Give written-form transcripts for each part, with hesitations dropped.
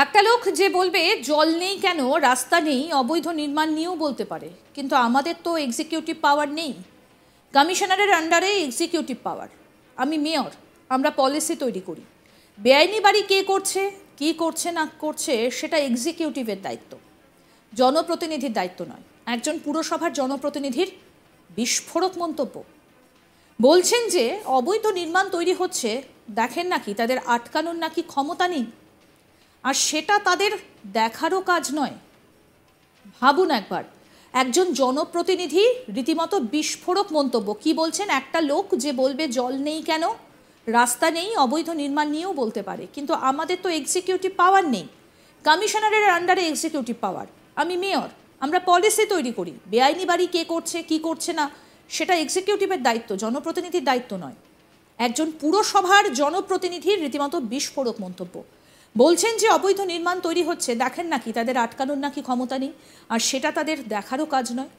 একটা লোক যে বলবে জল নেই কেন, রাস্তা নেই, অবৈধ নির্মাণ নিয়েও বলতে পারে, কিন্তু আমাদের তো এক্সিকিউটিভ পাওয়ার নেই। কমিশনারের আন্ডারে এক্সিকিউটিভ পাওয়ার। আমি মেয়র, আমরা পলিসি তৈরি করি। বেআইনি বাড়ি কে করছে, কি করছে না করছে সেটা এক্সিকিউটিভের দায়িত্ব, জনপ্রতিনিধির দায়িত্ব নয়। একজন পুরসভার জনপ্রতিনিধির বিস্ফোরক মন্তব্য। বলছেন যে অবৈধ নির্মাণ তৈরি হচ্ছে, দেখেন নাকি তাদের আটকানোর নাকি ক্ষমতা নেই, আর সেটা তাদের দেখারও কাজ নয়। ভাবুন একবার, একজন জনপ্রতিনিধি রীতিমতো বিস্ফোরক মন্তব্য। কি বলছেন? একটা লোক যে বলবে জল নেই কেন, রাস্তা নেই, অবৈধ নির্মাণ নিয়েও বলতে পারে, কিন্তু আমাদের তো এক্সিকিউটিভ পাওয়ার নেই। কমিশনারের আন্ডারে এক্সিকিউটিভ পাওয়ার। আমি মেয়র, আমরা পলিসি তৈরি করি। বেআইনি বাড়ি কে করছে কি করছে না সেটা এক্সিকিউটিভের দায়িত্ব, জনপ্রতিনিধির দায়িত্ব নয়। একজন পুরসভার জনপ্রতিনিধির রীতিমতো বিস্ফোরক মন্তব্য। বলছেন যে অবৈধ নির্মাণ তৈরি হচ্ছে, দেখেন নাকি তাদের আটকানোর নাকি ক্ষমতা নেই, আর সেটা তাদের দেখারও কাজ নয়।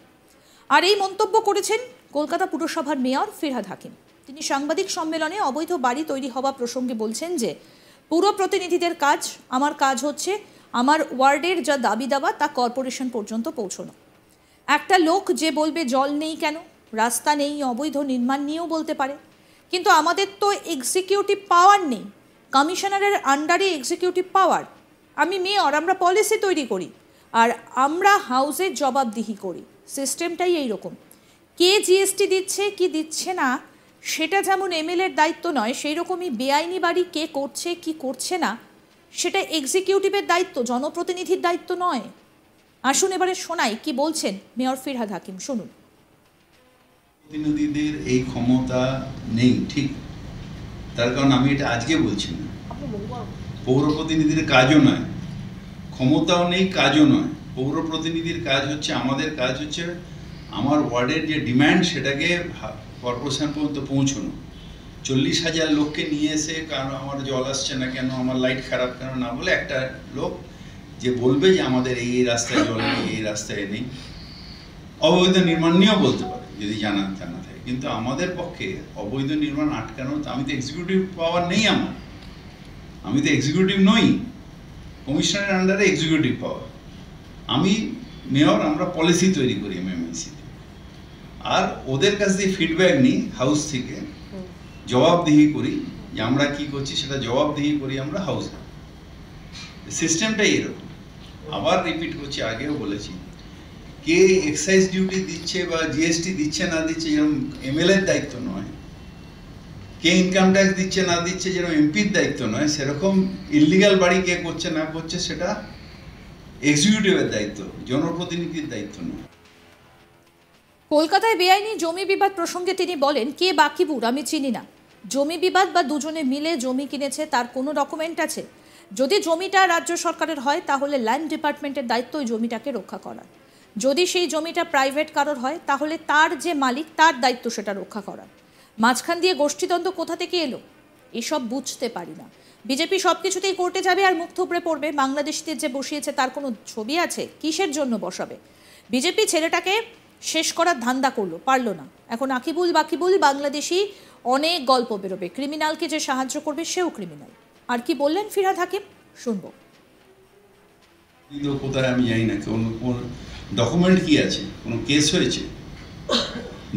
আর এই মন্তব্য করেছেন কলকাতা পুরসভার মেয়র ফিরহাদ হাকিম। তিনি সাংবাদিক সম্মেলনে অবৈধ বাড়ি তৈরি হওয়া প্রসঙ্গে বলছেন যে পুর প্রতিনিধিদের কাজ, আমার কাজ হচ্ছে আমার ওয়ার্ডের যা দাবি দাওয়া তা কর্পোরেশন পর্যন্ত পৌঁছানো। একটা লোক যে বলবে জল নেই কেন, রাস্তা নেই, অবৈধ নির্মাণ নিয়েও বলতে পারে, কিন্তু আমাদের তো এক্সিকিউটিভ পাওয়ার নেই। কমিশনারের আন্ডারে এক্সিকিউটিভ পাওয়ার। আমি মেয়র, আমরা পলিসি তৈরি করি, আর আমরা হাউসের জবাবদিহি করি। সিস্টেমটাই এইরকম। কে জিএসটি দিচ্ছে কি দিচ্ছে না সেটা যেমন এমএলএর দায়িত্ব নয়, সেই রকমই বেআইনি বাড়ি কে করছে কি করছে না সেটা এক্সিকিউটিভের দায়িত্ব, জনপ্রতিনিধির দায়িত্ব নয়। আসুন এবারে শোনাই কি বলছেন মেয়র ফিরহাদ হাকিম, শুনুন। প্রতিনিধিদের এই ক্ষমতা নেই, ঠিক। তার কারণ আমি এটা আজকে বলছি না, পৌর প্রতিনিধির কাজও নয়, ক্ষমতাও নেই, কাজও নয়। পৌর প্রতিনিধির কাজ হচ্ছে, আমাদের কাজ হচ্ছে আমার ওয়ার্ডের যে ডিম্যান্ড সেটাকে কর্পোরেশন পর্যন্ত পৌঁছানো। 40,000 লোককে নিয়ে এসে কারণ আমার জল আসছে না কেন, আমার লাইট খারাপ কেন না বলে একটা লোক যে বলবে যে আমাদের এই রাস্তায় জল নেই, এই রাস্তায় নেই, অবৈধ নির্মাণ নিয়েও বলতে পারে যদি জানা থাকে। কিন্তু আমাদের পক্ষে অবৈধ নির্মাণ আটকানো, আমি তো এক্সিকিউটিভ পাওয়ার নেই, আমি তো এক্সিকিউটিভ নই। কমিশনারের আন্ডারে এক্সিকিউটিভ পাওয়ার। আমি মেয়র, আমরা পলিসি তৈরি করি এমএমসিতে, আর ওদের কাছ দিয়ে ফিডব্যাক নিই, হাউস থেকে জবাবদিহি করি যে আমরা কি করছি সেটা জবাবদিহি করি আমরা হাউসে। সিস্টেমটাই এরকম। আবার রিপিট করছি, আগেও বলেছি, কে এক্সাইজ ডিউটি দিচ্ছে বা জিএসটি দিচ্ছে না দিচ্ছে যেরকম এমএলএর দায়িত্ব নয়, কে ইনকাম ট্যাক্স দিচ্ছে না দিচ্ছে যেরকম এমপির দায়িত্ব নয়, সেরকম ইললিগাল বাড়ি কে করছে না করছে সেটা এক্সিকিউটিভের দায়িত্ব, জনপ্রতিনিধির দায়িত্ব নয়। কলকাতায় বেআইনি জমি বিবাদ প্রসঙ্গে তিনি বলেন, কে বাকিবুর আমি চিনি না। জমি বিবাদ বা দুজনে মিলে জমি কিনেছে তার কোনো ডকুমেন্ট আছে? যদি জমিটা রাজ্য সরকারের হয় তাহলে ল্যান্ড ডিপার্টমেন্টের দায়িত্ব ওই জমিটাকে রক্ষা করার। যদি সেই জমিটা প্রাইভেট কারোর হয় তাহলে তার যে মালিক তার দায়িত্ব সেটা রক্ষা করার। মাঝখান দিয়ে গোষ্ঠীদ্বন্দ্ব কোথা থেকে এলো এসব বুঝতে পারি না। বিজেপি সব কিছুতেই কোর্টে যাবে আর মুখ থুবড়ে পড়বে। বাংলাদেশিদের যে বসিয়েছে তার কোনো ছবি আছে? কিসের জন্য বসাবে? বিজেপি ছেলেটাকে শেষ করার ধান্দা করলো, পারলো না। এখন আকিবুল বাকিবুল বাংলাদেশি অনেক গল্প বেরোবে। ক্রিমিনালকে যে সাহায্য করবে সেও ক্রিমিনাল। আর কি বললেন ফিরহাদ হাকিম, শুনবো। কোথায় আমি জানি না, কোন ডকুমেন্ট কি আছে, কোনো কেস হয়েছে,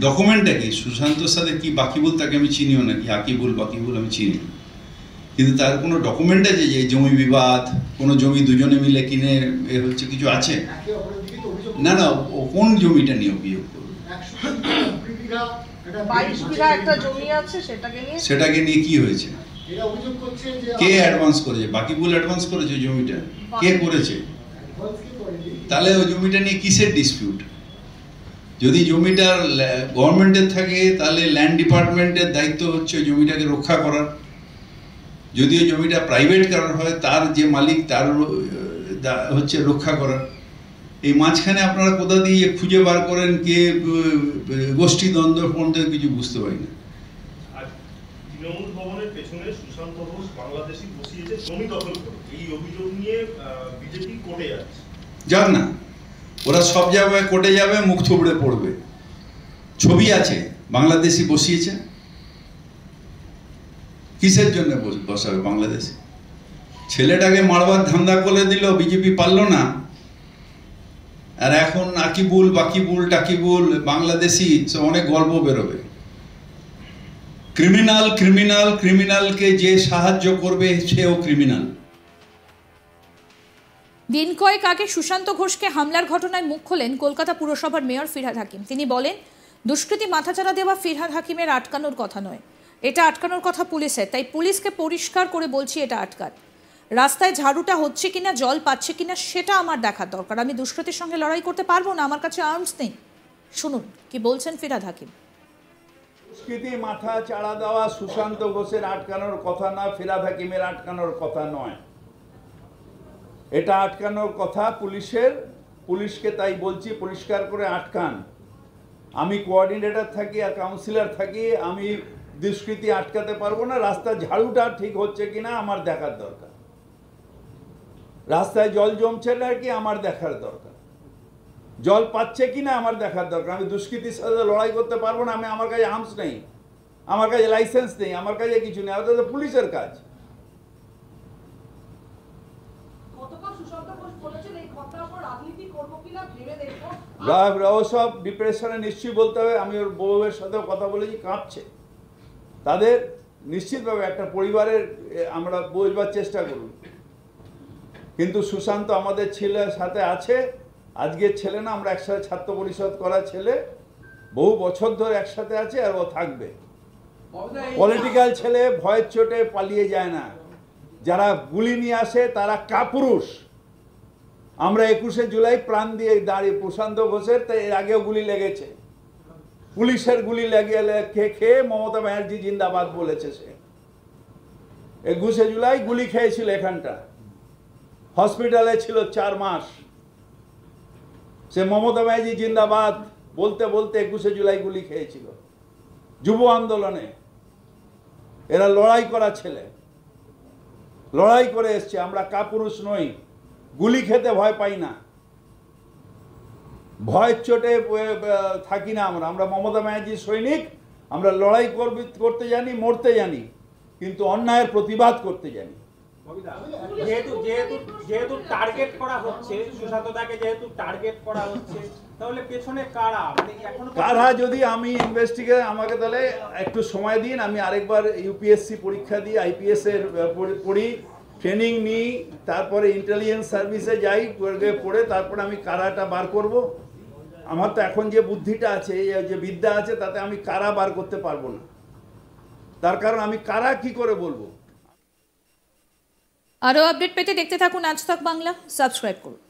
ডকুমেন্টটা কি? সুশান্তর সাথে কি বাকিবুল, তাকে আমি চিনিও না, কি আকিবুল বাকিবুল আমি চিনি, কিন্তু তার কোনো ডকুমেন্ট আছে যে জমি বিবাদ, কোনো জমি দুজনে মিলে কিনে এ হচ্ছে, কিছু আছে? না না, ও কোন জমিটা নিয়ে অভিযোগ করবে? সেটাকে নিয়ে কি হয়েছে? কে অ্যাডভান্স করেছে? বাকিবুল অ্যাডভান্স করেছে জমিটা? কে করেছে? তাহলে ওই জমিটা নিয়ে কিসের ডিসপিউট? যদি জমিটা গভর্নমেন্টের থাকে তাহলে ল্যান্ড ডিপার্টমেন্টের দায়িত্ব হচ্ছে ওই জমিটাকে রক্ষা করার। যদি ওই জমিটা প্রাইভেট কারোর হয় তার যে মালিক তার হচ্ছে রক্ষা করার। এই মাঝখানে আপনারা কোথা দিয়ে খুঁজে বার করেন কে গোষ্ঠী দ্বন্দ্ব ফন্দ্ব, কিছু বুঝতে পারি না। তৃণমূল ভবনের পেছনে সুশান্ত ঘোষ বাংলাদেশি বসিয়েছে জমি দখল করে, এই অভিযোগ নিয়ে বিজেপি কোর্টে যাচ্ছে। যাক না, ওরা সব জায়গায় কোর্টে যাবে, মুখ থুবড়ে পড়বে। ছবি আছে, বাংলাদেশি বসিয়েছে, কিসের জন্য বসাবে বাংলাদেশি? ছেলেটাকে মারবার ধান্দা করে দিল, বিজেপি পারলো না, আর এখন আকিবুল বাকিবুল টাকিবুল বাংলাদেশি অনেক গল্প বেরোবে। ক্রিমিনাল ক্রিমিনাল ক্রিমিনালকে যে সাহায্য করবে সেও ক্রিমিনাল। দিন কয়েক আগে সুশান্ত ঘোষকে হামলার ঘটনায় মুখ খোলেন কলকাতা পুরসভার মেয়র ফিরহাদ হাকিম। তিনি বলেন, দুষ্কৃতী মাথাচাড়া দেওয়া ফিরহাদ হাকিমের আটকানোর কথা নয়, এটা আটকানোর কথা পুলিশের, তাই পুলিশকে পরিষ্কার করে বলছি এটা আটকান। রাস্তায় ঝাড়ুটা হচ্ছে কিনা, জল পাচ্ছে কিনা সেটা আমার দেখার দরকার। আমি দুষ্কৃতীর সঙ্গে লড়াই করতে পারবো না, আমার কাছে আর্মস নেই। শুনুন কি বলছেন ফিরহাদ হাকিম। দুষ্কৃতী মাথা চাড়া দেওয়া সুশান্ত ঘোষের আটকানোর কথা না, ফিরহাদ হাকিমের আটকানোর কথা নয়, এটা আটকানোর কথা পুলিশের। পুলিশকে তাই বলছি পরিষ্কার করে আটকান। আমি কোঅর্ডিনেটর থাকি আর কাউন্সিলর থাকি, আমি দুষ্কৃতী আটকাতে পারবো না। রাস্তার ঝাড়ুটা ঠিক হচ্ছে কিনা আমার দেখার দরকার, রাস্তায় জল জমছে না কি আমার দেখার দরকার, জল পাচ্ছে কিনা আমার দেখার দরকার। আমি দুষ্কৃতীর সাথে লড়াই করতে পারবো না, আমার কাছে আর্মস নেই, আমার কাছে লাইসেন্স নেই, আমার কাছে কিছু নেই, ওটা তো পুলিশের কাজ। ওসব ডিপ্রেশনে নিশ্চয়ই বলতে হবে। আমি ওর বউয়ের সাথেও কথা বলেছি, কাঁপছে। তাদের নিশ্চিতভাবে একটা পরিবারের আমরা বোঝবার চেষ্টা করুন, কিন্তু সুশান্ত আমাদের ছেলের সাথে আছে। আজকের ছেলে না, আমরা একসাথে ছাত্র পরিষদ করা ছেলে, বহু বছর ধরে একসাথে আছে, আর ও থাকবে। পলিটিক্যাল ছেলে ভয়ের চোটে পালিয়ে যায় না, যারা গুলি নিয়ে আসে তারা কাপুরুষ। আমরা 21শে জুলাই প্রাণ দিয়ে দাঁড়িয়ে, প্রশান্ত ঘোষের তো এর আগেও গুলি লেগেছে, পুলিশের গুলি খেয়ে মমতা ব্যানার্জি জিন্দাবাদ বলেছে। সে 21শে জুলাই গুলি খেয়েছিল, এখানটা হসপিটালে ছিল 4 মাস। সে মমতা ব্যানার্জি জিন্দাবাদ বলতে বলতে 21শে জুলাই গুলি খেয়েছিল। যুব আন্দোলনে এরা লড়াই করা ছেলে, লড়াই করে এসছে। আমরা কাপুরুষ নই, গুলি খেতে ভয় পাই না, ভয়ের চোটে থাকি না। আমরা মমতা ব্যানার্জির সৈনিক। আমরা লড়াই করতে জানি, মরতে জানি, কিন্তু অন্যায়ের প্রতিবাদ করতে জানি। যেহেতু টার্গেট করা হচ্ছে, সুশান্তদাকে যেহেতু টার্গেট করা হচ্ছে, তাহলে পেছনে কারা? কারা যদি আমি ইনভেস্টিগেট, আমাকে তাহলে একটু সময় দিন, আমি আরেকবার ইউপিএসসি পরীক্ষা দিই, আইপিএস এর পড়ি, ট্রেনিং নিই, তারপরে ইন্টেলিজেন্স সার্ভিসে যাই, পড়ে তারপরে আমি কারাটা বার করব। আমার তো এখন যে বুদ্ধিটা আছে, যে বিদ্যা আছে, তাতে আমি কারা বার করতে পারবো না। তার কারণ আমি কারা কি করে বলবো। আরও আপডেট পেতে দেখতে থাকুন আজ তাক বাংলা, সাবস্ক্রাইব করুন।